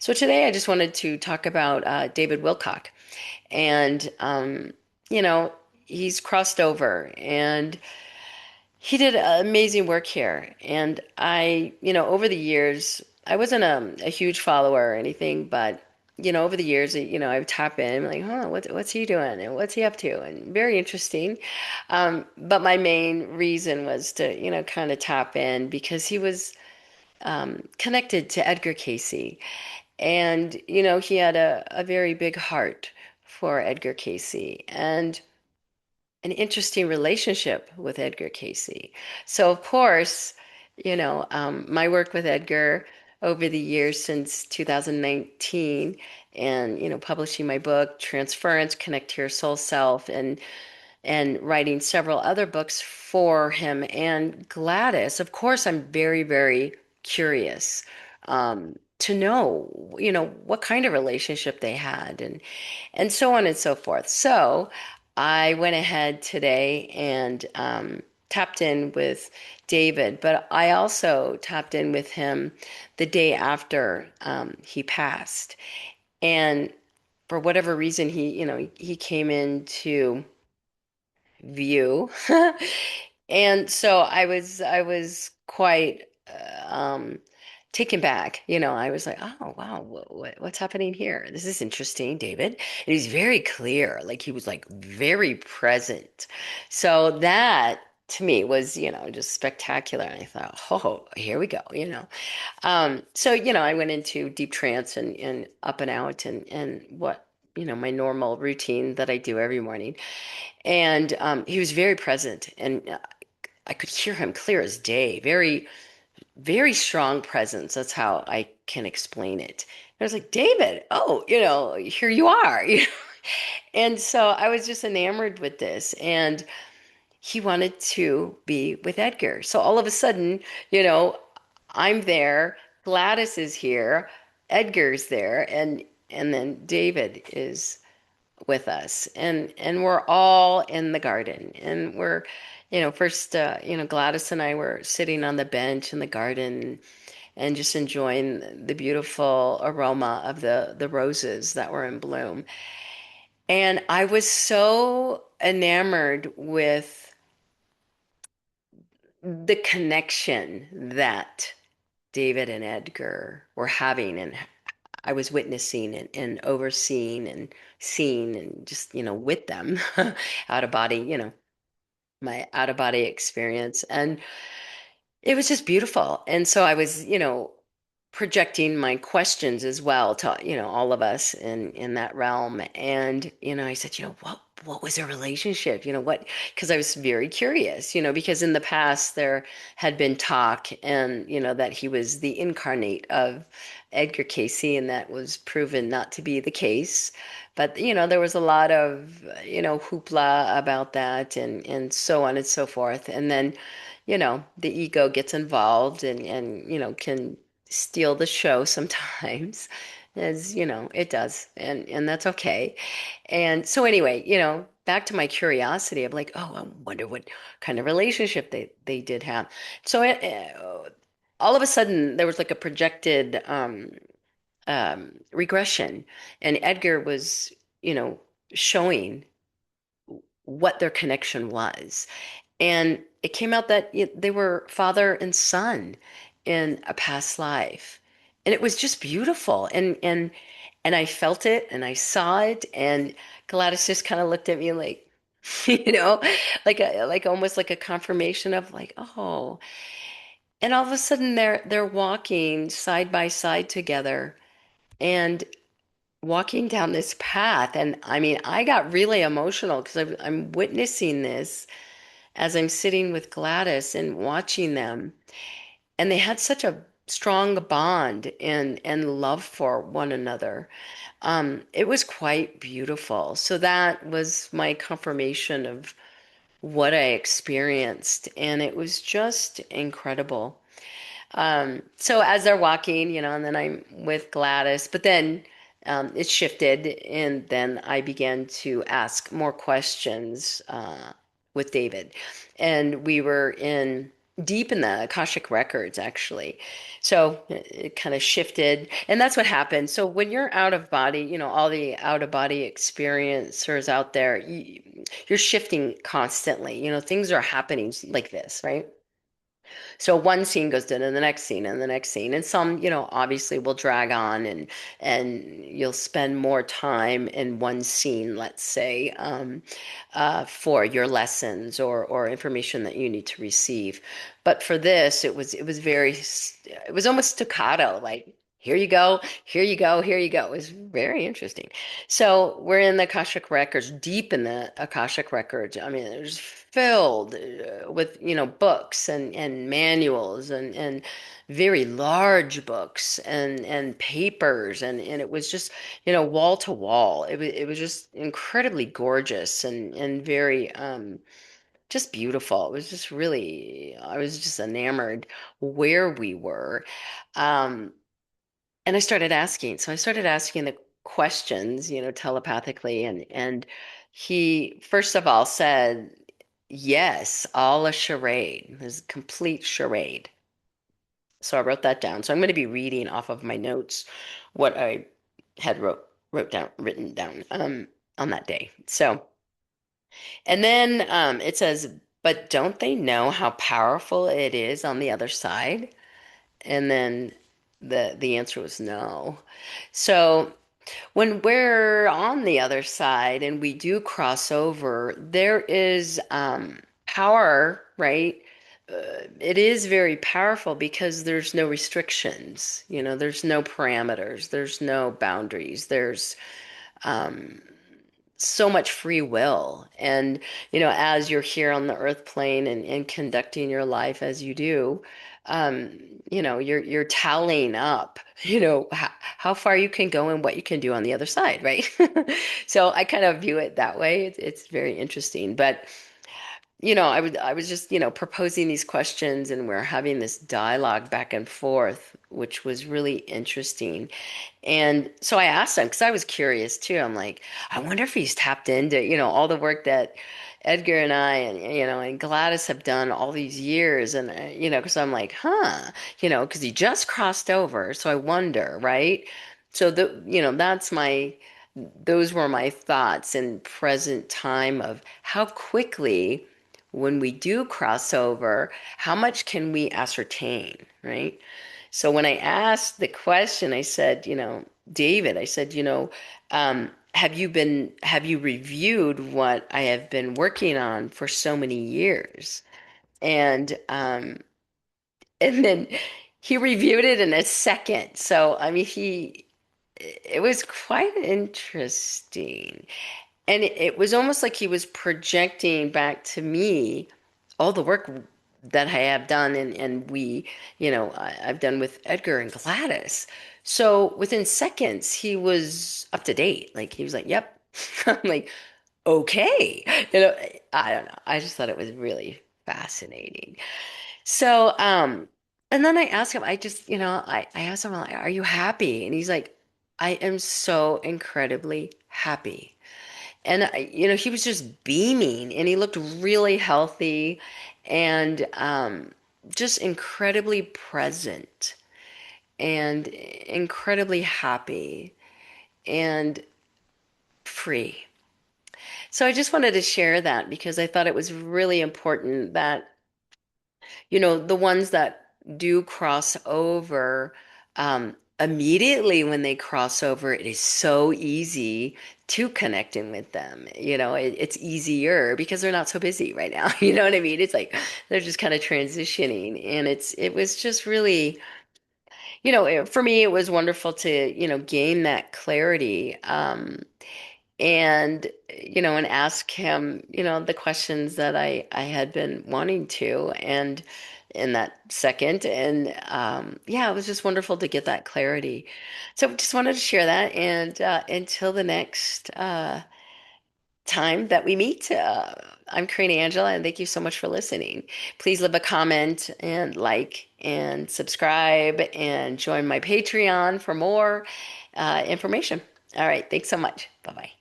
So today I just wanted to talk about David Wilcock. And, you know, he's crossed over and he did amazing work here. And over the years, I wasn't a huge follower or anything, but, over the years, I would tap in, like, huh, what's he doing? And what's he up to? And very interesting. But my main reason was to, kind of tap in because he was connected to Edgar Cayce. And, he had a very big heart for Edgar Cayce and an interesting relationship with Edgar Cayce. So, of course, my work with Edgar over the years since 2019 and, publishing my book, Transference, Connect to Your Soul Self, and writing several other books for him and Gladys. Of course, I'm very, very curious to know, what kind of relationship they had and so on and so forth. So I went ahead today and tapped in with David, but I also tapped in with him the day after he passed. And for whatever reason, he came into view. And so I was quite taken back. I was like, oh wow, what's happening here? This is interesting, David. And he's very clear, like he was like very present. So that to me was, just spectacular. And I thought, oh, here we go. So, I went into deep trance and up and out and what, my normal routine that I do every morning. And he was very present, and I could hear him clear as day. Very, very strong presence. That's how I can explain it. And I was like, David, oh, here you are. And so I was just enamored with this, and he wanted to be with Edgar. So all of a sudden, you know, I'm there, Gladys is here, Edgar's there, and then David is with us and we're all in the garden and we're first Gladys and I were sitting on the bench in the garden and just enjoying the beautiful aroma of the roses that were in bloom, and I was so enamored with the connection that David and Edgar were having, and I was witnessing and overseeing and seeing and just, with them out of body, my out of body experience. And it was just beautiful. And so I was, projecting my questions as well to, all of us in that realm. And, I said, what was their relationship? What, because I was very curious, because in the past there had been talk and, that he was the incarnate of Edgar Cayce, and that was proven not to be the case. But, there was a lot of, hoopla about that and so on and so forth. And then, the ego gets involved and, can steal the show sometimes, as, it does. And that's okay. And so anyway, back to my curiosity of like, oh, I wonder what kind of relationship they did have. So all of a sudden there was like a projected regression, and Edgar was, you know, showing what their connection was. And it came out that they were father and son in a past life. And it was just beautiful. And I felt it and I saw it. And Gladys just kind of looked at me like, like almost like a confirmation of like, oh. And all of a sudden they're walking side by side together and walking down this path. And I mean, I got really emotional because I'm witnessing this as I'm sitting with Gladys and watching them. And they had such a strong bond and love for one another. It was quite beautiful. So that was my confirmation of what I experienced. And it was just incredible. So as they're walking, and then I'm with Gladys, but then it shifted, and then I began to ask more questions with David, and we were in deep in the Akashic Records, actually. So it kind of shifted, and that's what happened. So when you're out of body, all the out of body experiencers out there, you're shifting constantly. Things are happening like this, right? So one scene goes into the next scene and the next scene, and some, obviously will drag on, and you'll spend more time in one scene, let's say, for your lessons or information that you need to receive. But for this, it was it was almost staccato, like here you go, here you go, here you go. It was very interesting. So we're in the Akashic Records, deep in the Akashic Records. I mean, it was filled with, books and manuals and very large books and papers and it was just, wall to wall. It was just incredibly gorgeous and very just beautiful. It was just really, I was just enamored where we were. Um, and I started asking the questions, telepathically, and he first of all said, yes, all a charade. It was a complete charade. So I wrote that down. So I'm going to be reading off of my notes what I had written down on that day. So, and then it says, but don't they know how powerful it is on the other side? And then the answer was no. So when we're on the other side and we do cross over, there is power, right? It is very powerful because there's no restrictions, there's no parameters, there's no boundaries, there's um, so much free will. And, as you're here on the earth plane and conducting your life as you do, um, you're tallying up, how far you can go and what you can do on the other side, right? So I kind of view it that way. It's very interesting. But, I was just, proposing these questions and we're having this dialogue back and forth, which was really interesting. And so I asked him because I was curious too. I'm like, I wonder if he's tapped into, all the work that Edgar and I and Gladys have done all these years. And, because I'm like, huh, because he just crossed over. So I wonder, right? So those were my thoughts in present time of how quickly when we do cross over, how much can we ascertain, right? So when I asked the question, I said, David, I said, have you reviewed what I have been working on for so many years? And and then he reviewed it in a second. So I mean, it was quite interesting. And it was almost like he was projecting back to me all the work that I have done and I've done with Edgar and Gladys. So within seconds, he was up to date. Like he was like, yep. I'm like, okay. I don't know. I just thought it was really fascinating. So, and then I asked him, I asked him, like, are you happy? And he's like, I am so incredibly happy. And he was just beaming and he looked really healthy and just incredibly present and incredibly happy and free. So I just wanted to share that because I thought it was really important that the ones that do cross over, immediately when they cross over, it is so easy to connect in with them. It's easier because they're not so busy right now. You know what I mean? It's like they're just kind of transitioning, and it was just really, for me, it was wonderful to, gain that clarity. And and ask him the questions that I had been wanting to and in that second and yeah, it was just wonderful to get that clarity. So just wanted to share that, and until the next time that we meet, I'm Corina Angela, and thank you so much for listening. Please leave a comment and like and subscribe and join my Patreon for more information. All right, thanks so much. Bye bye.